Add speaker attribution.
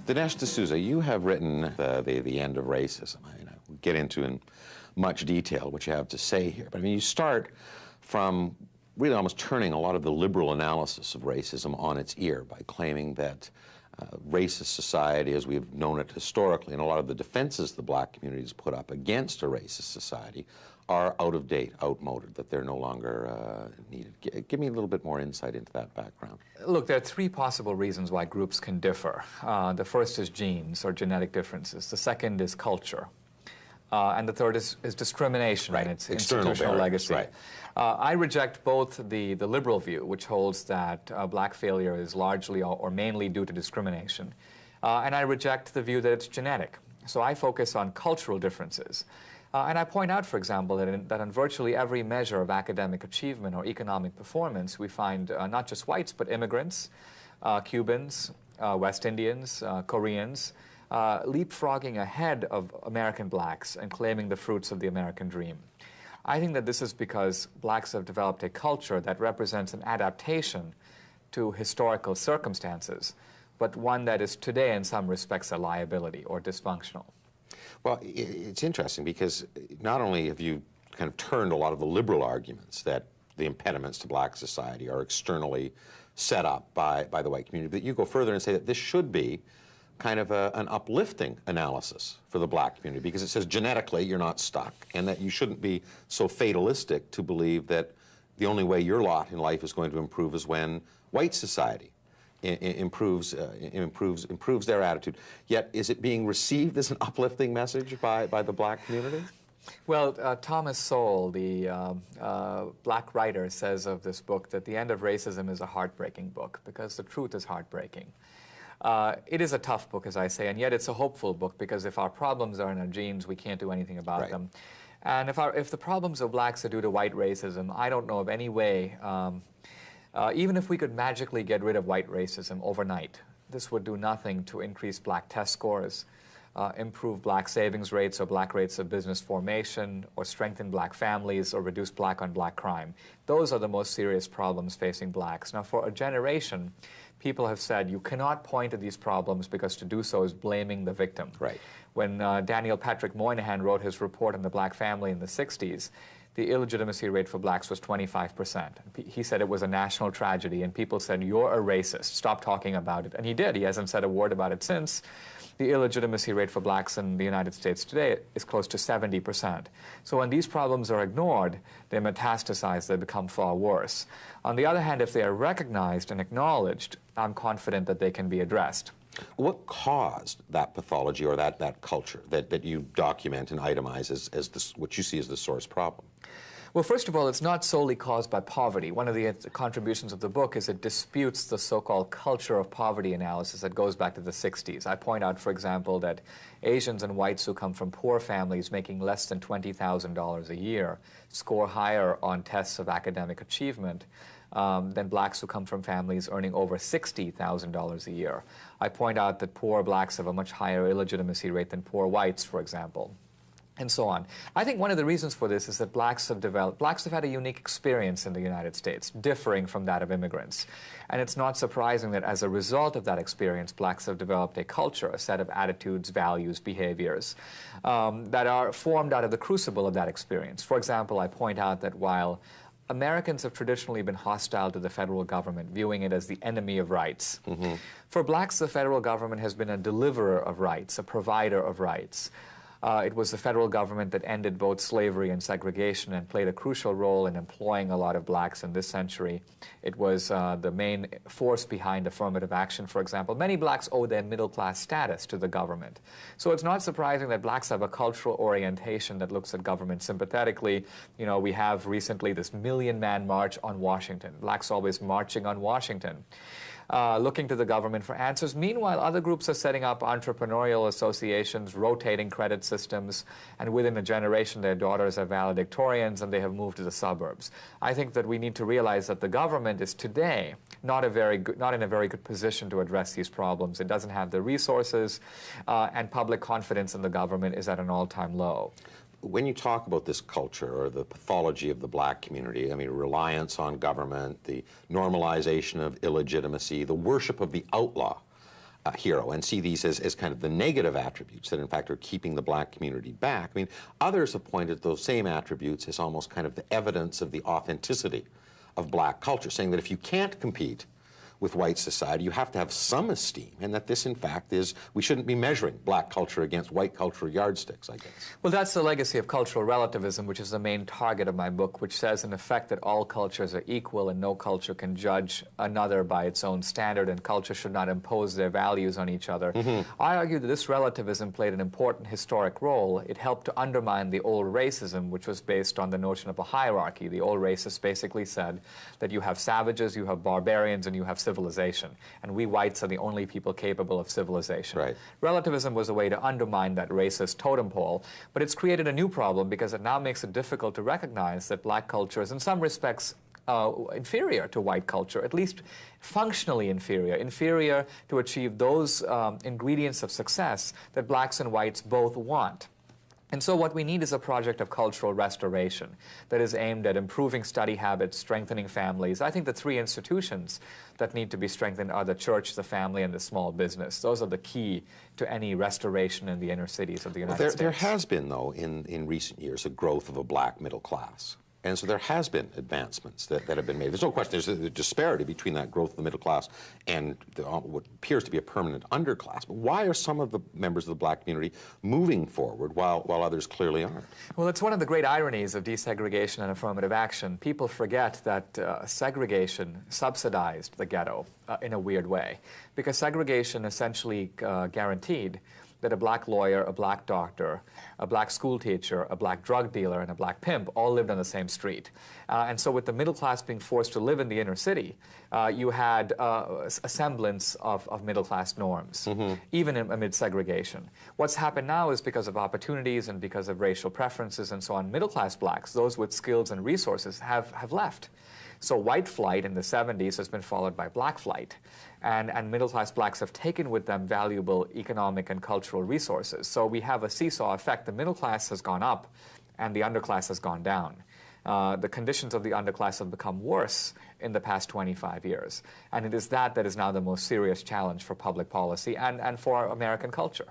Speaker 1: Dinesh D'Souza, you have written the End of Racism. We'll get into in much detail what you have to say here. But I mean, you start from really almost turning a lot of the liberal analysis of racism on its ear by claiming that racist society, as we've known it historically, and a lot of the defenses the black community has put up against a racist society are out of date, outmoded, that they're no longer needed. Give me a little bit more insight into that background.
Speaker 2: Look, there are three possible reasons why groups can differ. The first is genes or genetic differences. The second is culture. And the third is discrimination and its institutional legacy.
Speaker 1: Right.
Speaker 2: I reject both the liberal view, which holds that black failure is largely or mainly due to discrimination, and I reject the view that it's genetic. So I focus on cultural differences. And I point out, for example, that in virtually every measure of academic achievement or economic performance, we find not just whites, but immigrants, Cubans, West Indians, Koreans, leapfrogging ahead of American blacks and claiming the fruits of the American dream. I think that this is because blacks have developed a culture that represents an adaptation to historical circumstances, but one that is today in some respects a liability or dysfunctional.
Speaker 1: Well, it's interesting because not only have you kind of turned a lot of the liberal arguments that the impediments to black society are externally set up by the white community, but you go further and say that this should be kind of an uplifting analysis for the black community, because it says genetically you're not stuck, and that you shouldn't be so fatalistic to believe that the only way your lot in life is going to improve is when white society improves their attitude. Yet, is it being received as an uplifting message by the black community?
Speaker 2: Well, Thomas Sowell, the black writer, says of this book that The End of Racism is a heartbreaking book because the truth is heartbreaking. It is a tough book, as I say, and yet it's a hopeful book because if our problems are in our genes, we can't do anything about them. And if the problems of blacks are due to white racism, I don't know of any way, even if we could magically get rid of white racism overnight, this would do nothing to increase black test scores, improve black savings rates or black rates of business formation, or strengthen black families, or reduce black-on-black crime. Those are the most serious problems facing blacks. Now, for a generation, people have said you cannot point to these problems because to do so is blaming the victim.
Speaker 1: Right.
Speaker 2: When Daniel Patrick Moynihan wrote his report on the black family in the 60s, the illegitimacy rate for blacks was 25%. He said it was a national tragedy, and people said, you're a racist, stop talking about it. And he did. He hasn't said a word about it since. The illegitimacy rate for blacks in the United States today is close to 70%. So when these problems are ignored, they metastasize, they become far worse. On the other hand, if they are recognized and acknowledged, I'm confident that they can be addressed.
Speaker 1: What caused that pathology or that culture that you document and itemize as what you see as the source problem?
Speaker 2: Well, first of all, it's not solely caused by poverty. One of the contributions of the book is it disputes the so-called culture of poverty analysis that goes back to the 60s. I point out, for example, that Asians and whites who come from poor families making less than $20,000 a year score higher on tests of academic achievement than blacks who come from families earning over $60,000 a year. I point out that poor blacks have a much higher illegitimacy rate than poor whites, for example, and so on. I think one of the reasons for this is that blacks have had a unique experience in the United States, differing from that of immigrants. And it's not surprising that as a result of that experience, blacks have developed a culture, a set of attitudes, values, behaviors that are formed out of the crucible of that experience. For example, I point out that while Americans have traditionally been hostile to the federal government, viewing it as the enemy of rights. For blacks, the federal government has been a deliverer of rights, a provider of rights. It was the federal government that ended both slavery and segregation and played a crucial role in employing a lot of blacks in this century. It was the main force behind affirmative action, for example. Many blacks owe their middle-class status to the government. So it's not surprising that blacks have a cultural orientation that looks at government sympathetically. You know, we have recently this million-man march on Washington. Blacks always marching on Washington. Looking to the government for answers. Meanwhile, other groups are setting up entrepreneurial associations, rotating credit systems, and within a generation their daughters are valedictorians and they have moved to the suburbs. I think that we need to realize that the government is today not in a very good position to address these problems. It doesn't have the resources, and public confidence in the government is at an all-time low.
Speaker 1: When you talk about this culture or the pathology of the black community, I mean, reliance on government, the normalization of illegitimacy, the worship of the outlaw, hero and see these as kind of the negative attributes that in fact are keeping the black community back. I mean, others have pointed those same attributes as almost kind of the evidence of the authenticity of black culture, saying that if you can't compete with white society, you have to have some esteem, and that this, in fact, is, we shouldn't be measuring black culture against white culture yardsticks, I guess.
Speaker 2: Well, that's the legacy of cultural relativism, which is the main target of my book, which says, in effect, that all cultures are equal and no culture can judge another by its own standard, and culture should not impose their values on each other. I argue that this relativism played an important historic role. It helped to undermine the old racism, which was based on the notion of a hierarchy. The old racists basically said that you have savages, you have barbarians, and you have civilization, and we whites are the only people capable of civilization.
Speaker 1: Right.
Speaker 2: Relativism was a way to undermine that racist totem pole, but it's created a new problem because it now makes it difficult to recognize that black culture is in some respects inferior to white culture, at least functionally inferior to achieve those ingredients of success that blacks and whites both want. And so what we need is a project of cultural restoration that is aimed at improving study habits, strengthening families. I think the three institutions that need to be strengthened are the church, the family, and the small business. Those are the key to any restoration in the inner cities of the United States.
Speaker 1: There has been, though, in recent years, a growth of a black middle class. And so there has been advancements that have been made. There's no question there's a disparity between that growth of the middle class and what appears to be a permanent underclass. But why are some of the members of the black community moving forward while others clearly aren't?
Speaker 2: Well, it's one of the great ironies of desegregation and affirmative action. People forget that segregation subsidized the ghetto in a weird way, because segregation essentially guaranteed that a black lawyer, a black doctor, a black school teacher, a black drug dealer, and a black pimp all lived on the same street. And so with the middle class being forced to live in the inner city, you had a semblance of middle class norms, even amid segregation. What's happened now is because of opportunities and because of racial preferences and so on, middle class blacks, those with skills and resources, have left. So white flight in the 70s has been followed by black flight. And middle-class blacks have taken with them valuable economic and cultural resources. So we have a seesaw effect. The middle class has gone up, and the underclass has gone down. The conditions of the underclass have become worse in the past 25 years. And it is that is now the most serious challenge for public policy and for American culture.